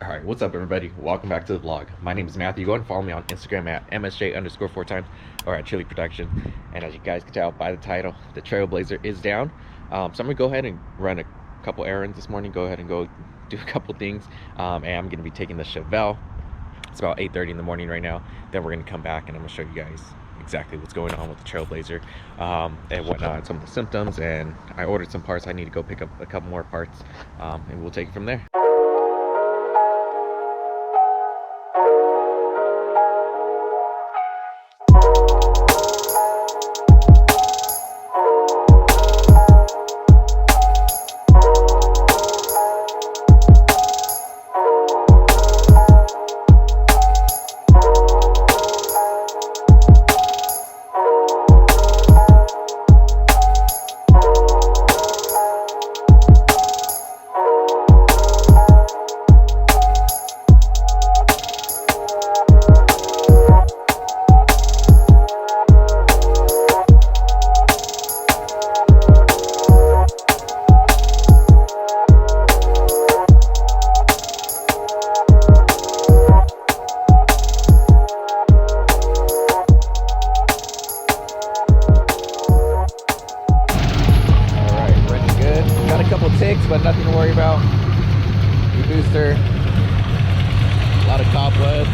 All right, what's up, everybody? Welcome back to the vlog. My name is Matthew. Go ahead and follow me on Instagram at MSJ_4 times or at Chili Production. And as you guys can tell by the title, the Trailblazer is down. So I'm gonna go ahead and run a couple errands this morning. Go ahead and go do a couple things. And I'm gonna be taking the Chevelle. It's about 8:30 in the morning right now. Then we're gonna come back and I'm gonna show you guys exactly what's going on with the Trailblazer and whatnot, some of the symptoms. And I ordered some parts. I need to go pick up a couple more parts, and we'll take it from there. But nothing to worry about. New booster, a lot of cobwebs.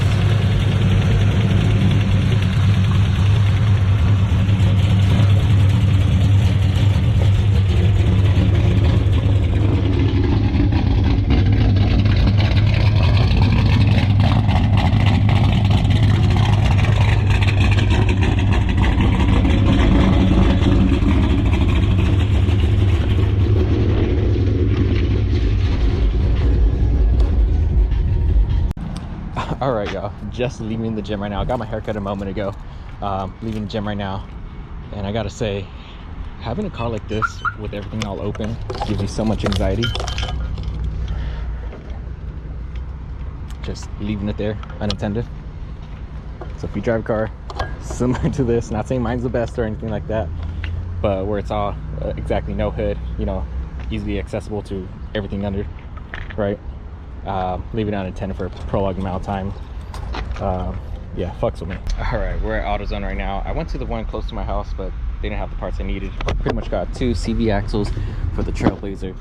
All right, y'all, just leaving the gym right now. I got my haircut a moment ago. Leaving the gym right now, and I gotta say, having a car like this with everything all open gives you so much anxiety. Just leaving it there unattended. So if you drive a car similar to this, not saying mine's the best or anything like that, but where it's all exactly no hood, you know, easily accessible to everything under, right? Leaving it unattended for a prolonged amount of time, yeah, fucks with me. All right, we're at AutoZone right now. I went to the one close to my house, but they didn't have the parts I needed. Pretty much got 2 CV axles for the Trailblazer.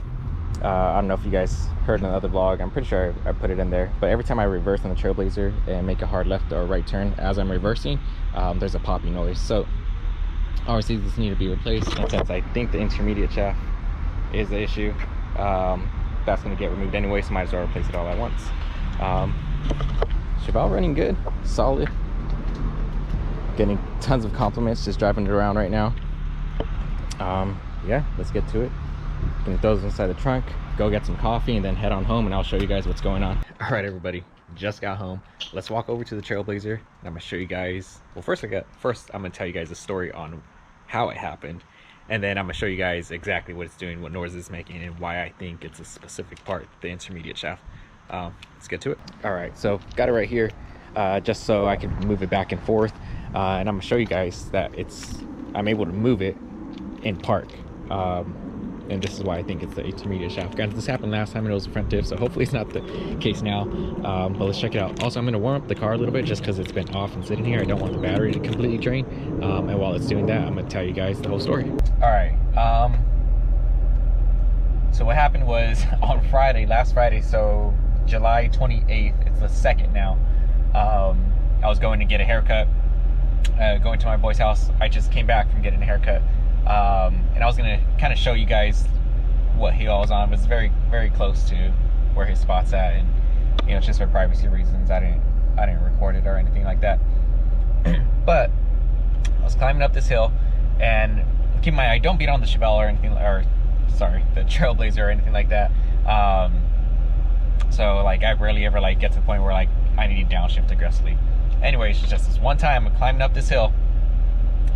I don't know if you guys heard in another vlog. I'm pretty sure I put it in there, but every time I reverse on the Trailblazer and make a hard left or right turn as I'm reversing, there's a popping noise. So obviously this needs to be replaced, and since I think the intermediate shaft is the issue, that's going to get removed anyway, so might as well replace it all at once. Chevelle running good, solid, getting tons of compliments just driving it around right now. Yeah, let's get to it. Gonna throw those inside the trunk, go get some coffee, and then head on home, and I'll show you guys what's going on. All right, everybody, just got home. Let's walk over to the Trailblazer, and I'm gonna show you guys, well, first I'm gonna tell you guys the story on how it happened, and then I'm gonna show you guys exactly what it's doing, what noise it's making, and why I think it's a specific part, the intermediate shaft. Let's get to it. All right, so got it right here, just so I can move it back and forth, and I'm gonna show you guys that I'm able to move it in park, and this is why I think it's the intermediate shaft. Guys, this happened last time and it was a front diff, so hopefully it's not the case now, but let's check it out. Also, I'm gonna warm up the car a little bit just because it's been off and sitting here. I don't want the battery to completely drain, and while it's doing that, I'm gonna tell you guys the whole story. All right, so what happened was on Friday, last Friday, so July 28th, it's the 2nd now, I was going to get a haircut, going to my boy's house. I just came back from getting a haircut, and I was gonna kind of show you guys what hill I was on. It was very, very close to where his spot's at, and you know, just for privacy reasons, I didn't record it or anything like that. But I was climbing up this hill, and keep in mind, I don't beat on the Chevelle or anything, or sorry, the Trailblazer or anything like that. So like I rarely ever like get to the point where like I need to downshift aggressively. Anyways, just this one time I'm climbing up this hill,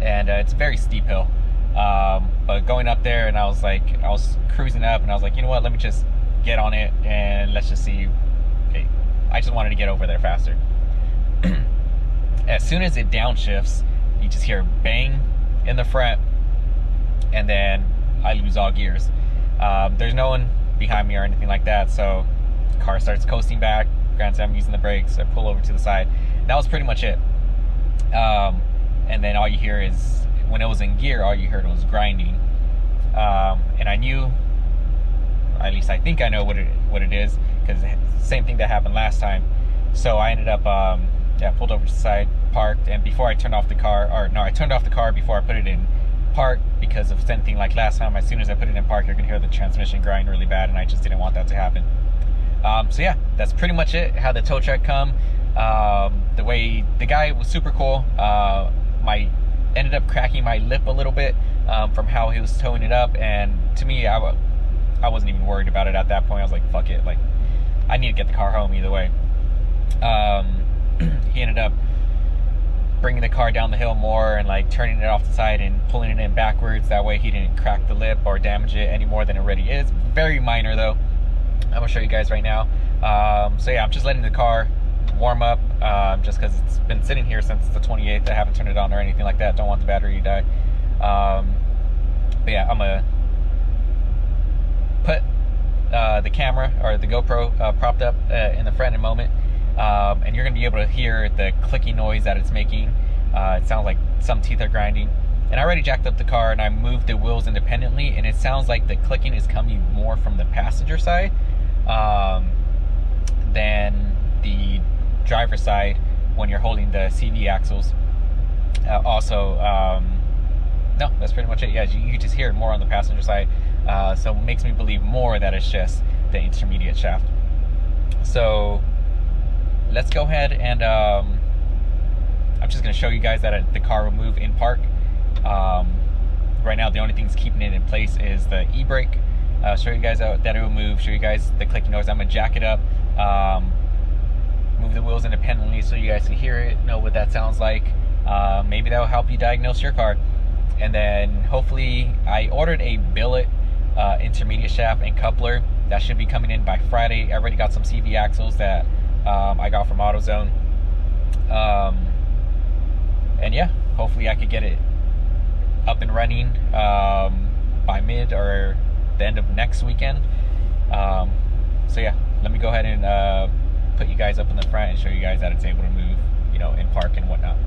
and it's a very steep hill, but going up there, and I was cruising up, and I was like, you know what, let me just get on it and let's just see. Okay, I just wanted to get over there faster. As soon as it downshifts, you just hear bang in the front, and then I lose all gears. There's no one behind me or anything like that, so Car starts coasting back. Granted, I'm using the brakes. I pull over to the side. That was pretty much it. And then all you hear is, when it was in gear, all you heard was grinding. And I knew, or at least I think I know what it is, because same thing that happened last time. So I ended up, pulled over to the side, parked, and before I turned off the car, I turned off the car before I put it in park, because of the same thing like last time. As soon as I put it in park, you're gonna hear the transmission grind really bad, and I just didn't want that to happen. So yeah, that's pretty much it. How the tow truck come. The way the guy was super cool. Ended up cracking my lip a little bit from how he was towing it up, and to me, I wasn't even worried about it at that point. I was like, fuck it, like I need to get the car home either way. He ended up bringing the car down the hill more and like turning it off the side and pulling it in backwards. That way he didn't crack the lip or damage it any more than it already is. Very minor though. I'm gonna show you guys right now. So yeah, I'm just letting the car warm up, just because it's been sitting here since the 28th. I haven't turned it on or anything like that. Don't want the battery to die. But yeah, I'm gonna put the camera or the GoPro propped up in the front in a moment, and you're gonna be able to hear the clicking noise that it's making. It sounds like some teeth are grinding. And I already jacked up the car and I moved the wheels independently, and it sounds like the clicking is coming more from the passenger side than the driver's side when you're holding the CV axles. No, that's pretty much it. Yeah, you just hear it more on the passenger side, so it makes me believe more that it's just the intermediate shaft. So let's go ahead and I'm just going to show you guys that the car will move in park. Right now the only thing that's keeping it in place is the e-brake. Show you guys that it will move, show you guys the clicking noise. I'm going to jack it up, move the wheels independently so you guys can hear it, know what that sounds like. Maybe that will help you diagnose your car. And then hopefully, I ordered a billet intermediate shaft and coupler that should be coming in by Friday. I already got some CV axles that I got from AutoZone. And yeah, hopefully I could get it up and running by mid or the end of next weekend. So yeah, let me go ahead and put you guys up in the front and show you guys that it's able to move, you know, in park and whatnot.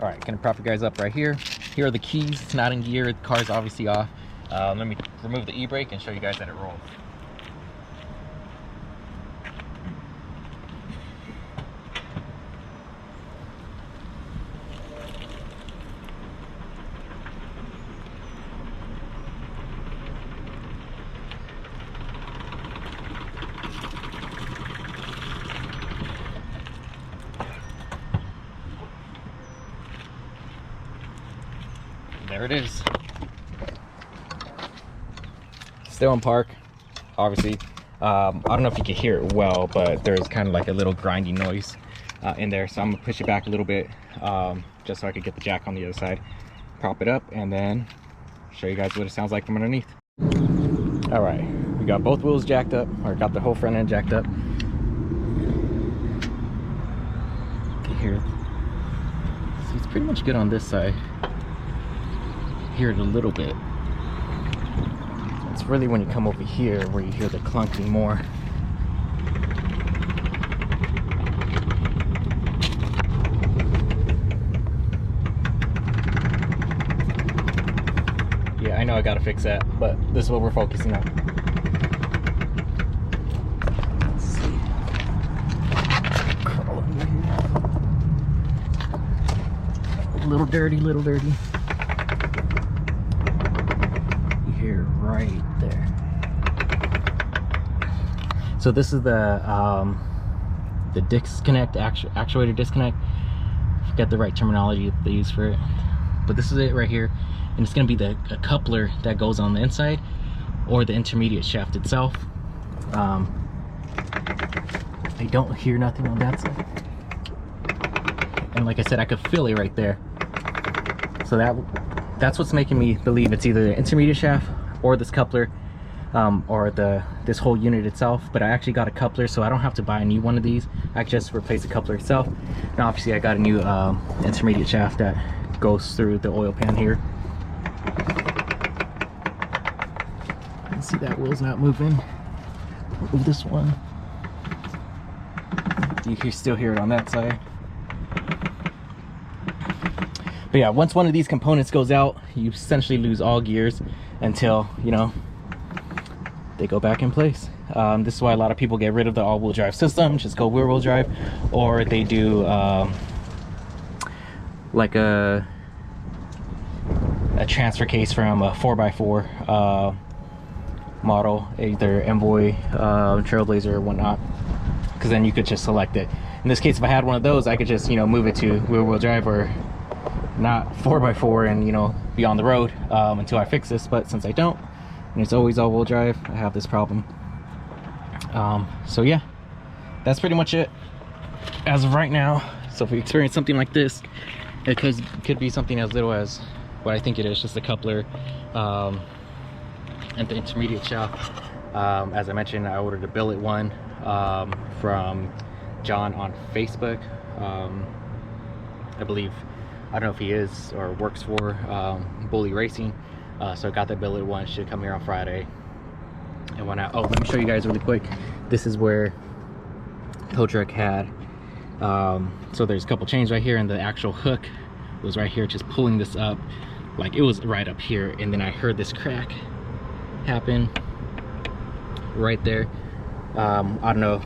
All right, gonna prop you guys up right here. Here are the keys. It's not in gear. The car's obviously off. Let me remove the e-brake and show you guys that it rolls. There it is. Still in park, obviously. I don't know if you can hear it well, but there's kind of like a little grinding noise in there. So I'm gonna push it back a little bit, just so I could get the jack on the other side, prop it up, and then show you guys what it sounds like from underneath. All right, we got both wheels jacked up, or got the whole front end jacked up. You can hear it. See, it's pretty much good on this side. Hear it a little bit. It's really when you come over here where you hear the clunking more. Yeah, I know I gotta fix that, but this is what we're focusing on. Let's see. Curl over here. A little dirty, little dirty. Right there. So this is the disconnect, actuator disconnect. I forget the right terminology they use for it, but this is it right here, and it's going to be a coupler that goes on the inside or the intermediate shaft itself. I don't hear nothing on that side, and like I said, I could feel it right there. So that's what's making me believe it's either the intermediate shaft or this coupler, or this whole unit itself. But I actually got a coupler, so I don't have to buy a new one of these. I just replace the coupler itself. And obviously I got a new intermediate shaft that goes through the oil pan here. You can see that wheel's not moving. Move this one. You can still hear it on that side. But yeah, once one of these components goes out, you essentially lose all gears until, you know, they go back in place. This is why a lot of people get rid of the all-wheel drive system, just go rear-wheel drive, or they do like a transfer case from a 4x4 model, either Envoy, Trailblazer, or whatnot, because then you could just select it. In this case, if I had one of those, I could just, you know, move it to rear-wheel drive or not 4x4 and, you know, be on the road until I fix this. But since I don't, and it's always all-wheel drive, I have this problem. So yeah, that's pretty much it as of right now. So if we experience something like this, it could be something as little as what I think it is, just a coupler and the intermediate shaft. As I mentioned, I ordered a billet one from John on Facebook. I believe, I don't know if he is or works for Bully Racing. So I got that billet one, should come here on Friday. And when oh, let me show you guys really quick. This is where tow truck had, so there's a couple chains right here, and the actual hook was right here, just pulling this up. Like, it was right up here, and then I heard this crack happen right there. I don't know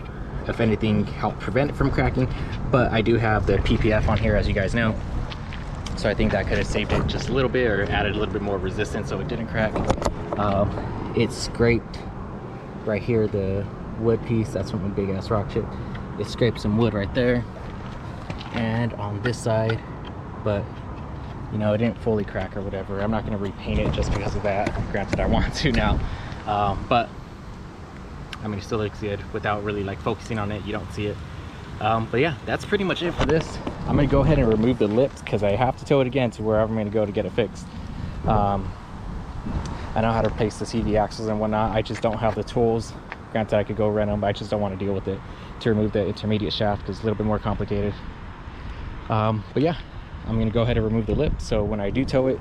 if anything helped prevent it from cracking, but I do have the PPF on here, as you guys know, so I think that could have saved it just a little bit, or added a little bit more resistance so it didn't crack. It scraped right here, the wood piece, that's from a big ass rock chip. It scraped some wood right there and on this side, but you know, it didn't fully crack or whatever. I'm not going to repaint it just because of that. Granted, I want to now, but I mean, it still looks good without really like focusing on it. You don't see it. But yeah, that's pretty much it for this. I'm going to go ahead and remove the lips because I have to tow it again to wherever I'm going to go to get it fixed. I know how to replace the CV axles and whatnot. I just don't have the tools. Granted, I could go rent them, but I just don't want to deal with it to remove the intermediate shaft, because it's a little bit more complicated. But yeah, I'm going to go ahead and remove the lip, so when I do tow it,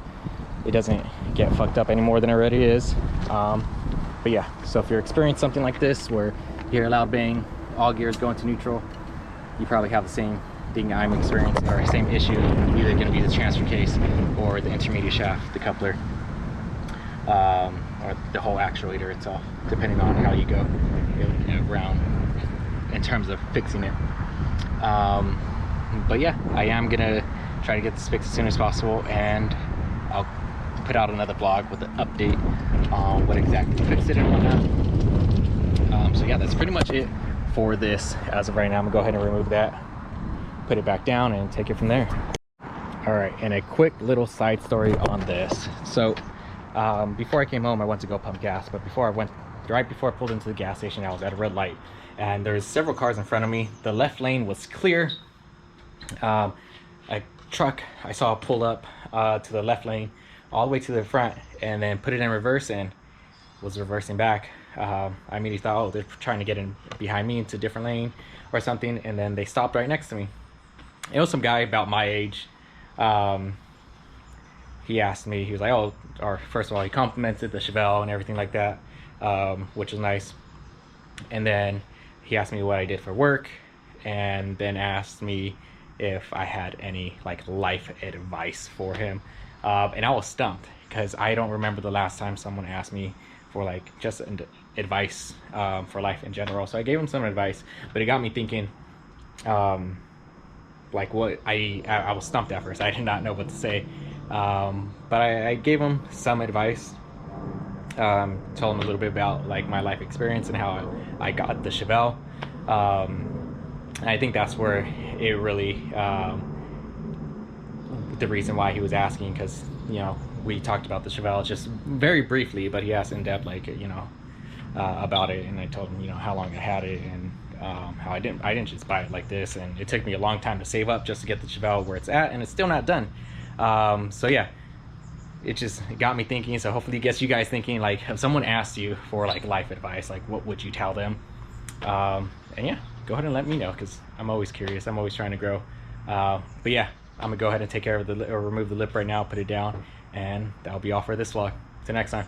it doesn't get fucked up any more than it already is. But yeah, so if you're experiencing something like this where you hear a loud bang, all gears go into neutral, you probably have the same thing I'm experiencing, or same issue. Either going to be the transfer case or the intermediate shaft, the coupler, or the whole actuator itself, depending on how you go around in terms of fixing it. But yeah, I am gonna try to get this fixed as soon as possible, and I'll put out another vlog with an update on what exactly fixed it and whatnot. So yeah, that's pretty much it for this as of right now. I'm gonna go ahead and remove that, put it back down, and take it from there. All right, and a quick little side story on this. So before I came home, I went to go pump gas, but right before I pulled into the gas station, I was at a red light, and there's several cars in front of me. The left lane was clear. A truck I saw pull up to the left lane all the way to the front, and then put it in reverse and was reversing back. I immediately thought, oh, they're trying to get in behind me into a different lane or something, and then they stopped right next to me. It was some guy about my age. He asked me, he was like, oh, or first of all, he complimented the Chevelle and everything like that, which was nice. And then he asked me what I did for work, and then asked me if I had any like life advice for him. And I was stumped because I don't remember the last time someone asked me for like just advice for life in general. So I gave him some advice, but it got me thinking, like what I was stumped at first. I did not know what to say. But I gave him some advice, told him a little bit about like my life experience and how I got the Chevelle. And I think that's where it really, the reason why he was asking, because, you know, we talked about the Chevelle just very briefly, but he asked in depth, like, you know, about it, and I told him, you know, how long I had it, and how I didn't just buy it like this, and it took me a long time to save up just to get the Chevelle where it's at, and it's still not done. So yeah, it got me thinking. So hopefully it gets you guys thinking, like, if someone asked you for like life advice, like what would you tell them? And yeah, go ahead and let me know, because I'm always curious. I'm always trying to grow. But yeah, I'm gonna go ahead and take care of remove the lip right now, put it down, and that'll be all for this vlog. Till next time.